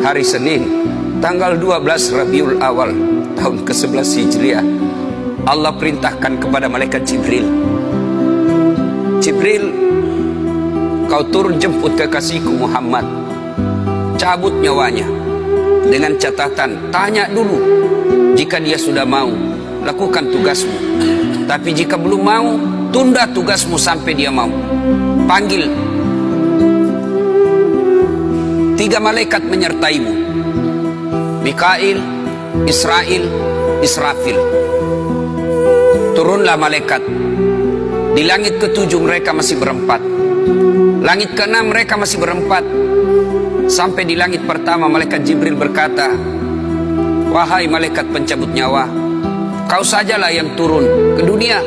hari Senin, tanggal 12 Rabiul Awal tahun ke-11 Hijriah, Allah perintahkan kepada malaikat Jibril, Jibril, kau turun jemput kekasihku Muhammad, cabut nyawanya, dengan catatan, tanya dulu, jika dia sudah mau, lakukan tugasmu, tapi jika belum mau, tunda tugasmu sampai dia mau. Panggil 3 malaikat menyertaimu, Mikail, Israel, Israfil. Turunlah malaikat. Di langit ke-7 mereka masih berempat, langit ke-6 mereka masih berempat. Sampai di langit pertama malaikat Jibril berkata, wahai malaikat pencabut nyawa, kau sajalah yang turun ke dunia.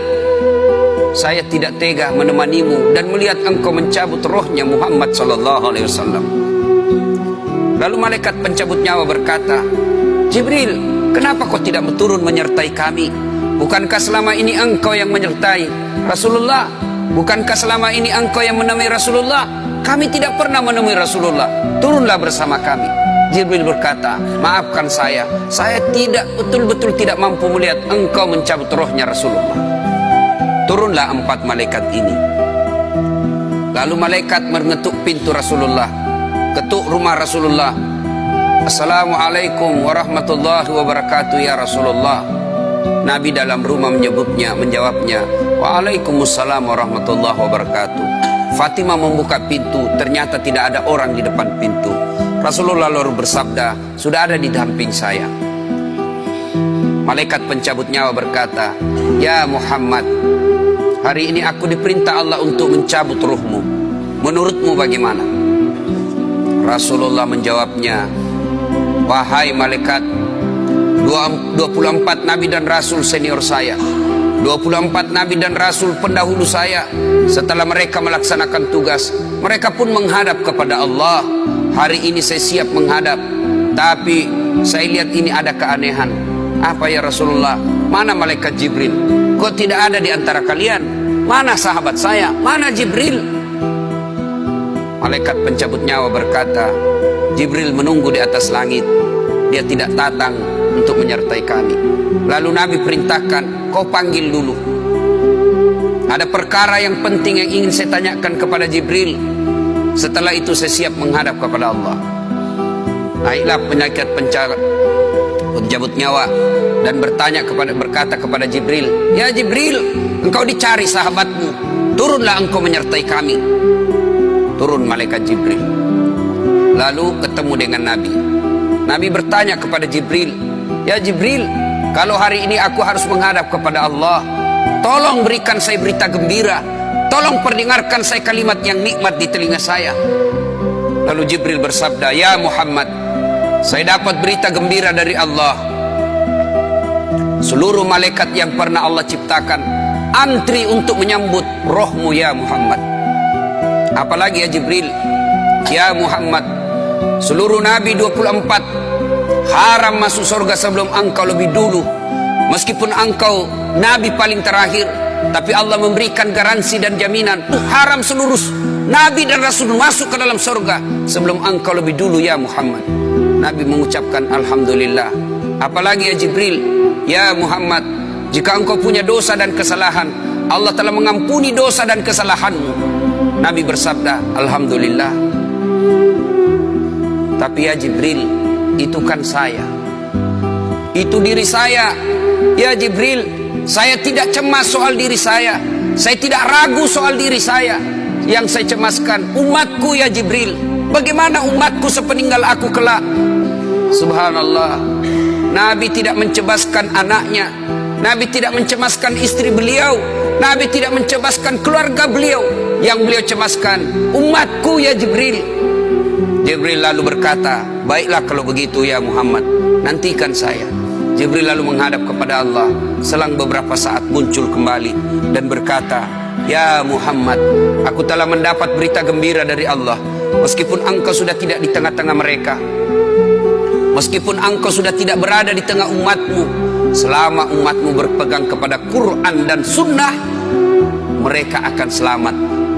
Saya tidak tega menemanimu dan melihat engkau mencabut rohnya Muhammad SAW. Lalu malaikat pencabut nyawa berkata, Jibril, kenapa kau tidak turun menyertai kami? Bukankah selama ini engkau yang menyertai Rasulullah? Bukankah selama ini engkau yang menemui Rasulullah? Kami tidak pernah menemui Rasulullah. Turunlah bersama kami. Jibril berkata, maafkan saya tidak betul-betul tidak mampu melihat engkau mencabut rohnya Rasulullah. Turunlah 4 malaikat ini. Lalu malaikat mengetuk pintu Rasulullah, ketuk rumah Rasulullah. Assalamualaikum warahmatullahi wabarakatuh ya Rasulullah. Nabi dalam rumah menjawabnya, waalaikumsalam warahmatullahi wabarakatuh. Fatimah membuka pintu, ternyata tidak ada orang di depan pintu. Rasulullah lalu bersabda, sudah ada di samping saya. Malaikat pencabut nyawa berkata, ya Muhammad, hari ini aku diperintah Allah untuk mencabut ruhmu. Menurutmu bagaimana? Rasulullah menjawabnya, wahai malaikat, 24 nabi dan rasul senior saya, 24 nabi dan rasul pendahulu saya, setelah mereka melaksanakan tugas, mereka pun menghadap kepada Allah. Hari ini saya siap menghadap, tapi saya lihat ini ada keanehan. Apa ya Rasulullah? Mana malaikat Jibril? Kok tidak ada di antara kalian? Mana sahabat saya? Mana Jibril? Malaikat pencabut nyawa berkata, Jibril menunggu di atas langit, dia tidak datang untuk menyertai kami. Lalu Nabi perintahkan, kau panggil dulu. Ada perkara yang penting yang ingin saya tanyakan kepada Jibril. Setelah itu saya siap menghadap kepada Allah. Naiklah malaikat pencabut nyawa dan berkata kepada Jibril, ya Jibril, engkau dicari sahabatmu, turunlah engkau menyertai kami. Turun malaikat Jibril, lalu ketemu dengan Nabi. Nabi bertanya kepada Jibril, ya Jibril, kalau hari ini aku harus menghadap kepada Allah, tolong berikan saya berita gembira, tolong perdengarkan saya kalimat yang nikmat di telinga saya. Lalu Jibril bersabda, ya Muhammad, saya dapat berita gembira dari Allah. Seluruh malaikat yang pernah Allah ciptakan antri untuk menyambut rohmu ya Muhammad. Apalagi ya Jibril, ya Muhammad, seluruh nabi 24 haram masuk surga sebelum engkau lebih dulu. Meskipun engkau nabi paling terakhir, tapi Allah memberikan garansi dan jaminan, haram seluruh nabi dan rasul masuk ke dalam surga sebelum engkau lebih dulu ya Muhammad. Nabi mengucapkan alhamdulillah. Apalagi ya Jibril, ya Muhammad, jika engkau punya dosa dan kesalahan, Allah telah mengampuni dosa dan kesalahanmu. Nabi bersabda, alhamdulillah. Tapi ya Jibril, itu kan saya, itu diri saya. Ya Jibril, saya tidak cemas soal diri saya tidak ragu soal diri saya. Yang saya cemaskan umatku ya Jibril. Bagaimana umatku sepeninggal aku kelak? Subhanallah, Nabi tidak mencemaskan anaknya, Nabi tidak mencemaskan istri beliau, Nabi tidak mencemaskan keluarga beliau. Yang beliau cemaskan umatku ya Jibril. Jibril lalu berkata, baiklah kalau begitu ya Muhammad, nantikan saya. Jibril lalu menghadap kepada Allah. Selang beberapa saat muncul kembali dan berkata, ya Muhammad, aku telah mendapat berita gembira dari Allah. Meskipun engkau sudah tidak di tengah-tengah mereka, meskipun engkau sudah tidak berada di tengah umatmu, selama umatmu berpegang kepada Quran dan Sunnah, mereka akan selamat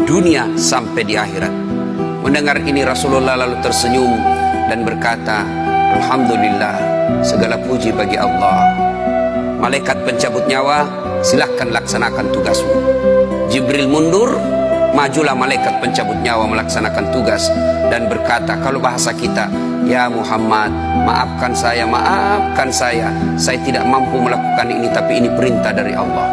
dunia sampai di akhirat. Mendengar ini Rasulullah lalu tersenyum, dan berkata, Alhamdulillah, segala puji bagi Allah. Malaikat pencabut nyawa, silahkan laksanakan tugasmu. Jibril mundur, majulah malaikat pencabut nyawa melaksanakan tugas dan berkata, kalau bahasa kita, ya Muhammad, maafkan saya tidak mampu melakukan ini, tapi ini perintah dari Allah.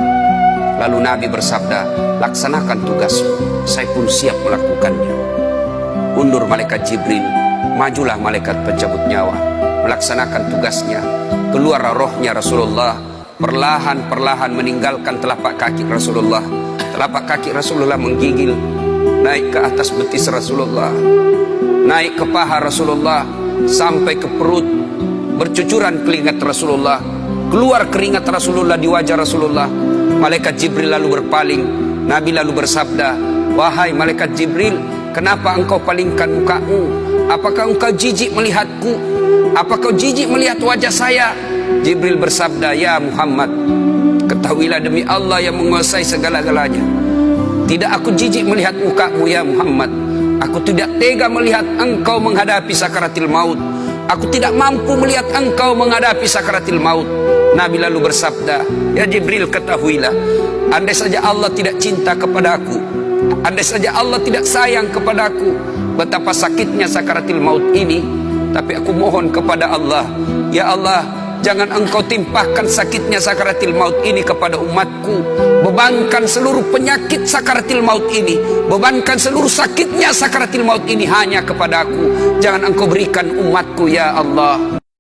Lalu Nabi bersabda, laksanakan tugasmu, saya pun siap melakukannya. Mundur malaikat Jibril, majulah malaikat pencabut nyawa melaksanakan tugasnya. Keluar rohnya Rasulullah, perlahan-perlahan meninggalkan telapak kaki Rasulullah. Telapak kaki Rasulullah menggigil, naik ke atas betis Rasulullah, naik ke paha Rasulullah, sampai ke perut. Bercucuran keringat Rasulullah, keluar keringat Rasulullah di wajah Rasulullah. Malaikat Jibril lalu berpaling. Nabi lalu bersabda, wahai malaikat Jibril, kenapa engkau palingkan mukamu? Apakah engkau jijik melihatku? Apakah kau jijik melihat wajah saya? Jibril bersabda, ya Muhammad, ketahuilah demi Allah yang menguasai segala-galanya, tidak aku jijik melihat mukamu ya Muhammad. Aku tidak tega melihat engkau menghadapi sakaratil maut. Aku tidak mampu melihat engkau menghadapi sakaratil maut. Nabi lalu bersabda, ya Jibril, ketahuilah, andai saja Allah tidak cinta kepadaku, andai saja Allah tidak sayang kepadaku, betapa sakitnya sakaratil maut ini, tapi aku mohon kepada Allah, ya Allah, jangan engkau timpahkan sakitnya sakaratil maut ini kepada umatku. Bebankan seluruh penyakit sakaratil maut ini, bebankan seluruh sakitnya sakaratil maut ini hanya kepada aku. Jangan engkau berikan umatku ya Allah.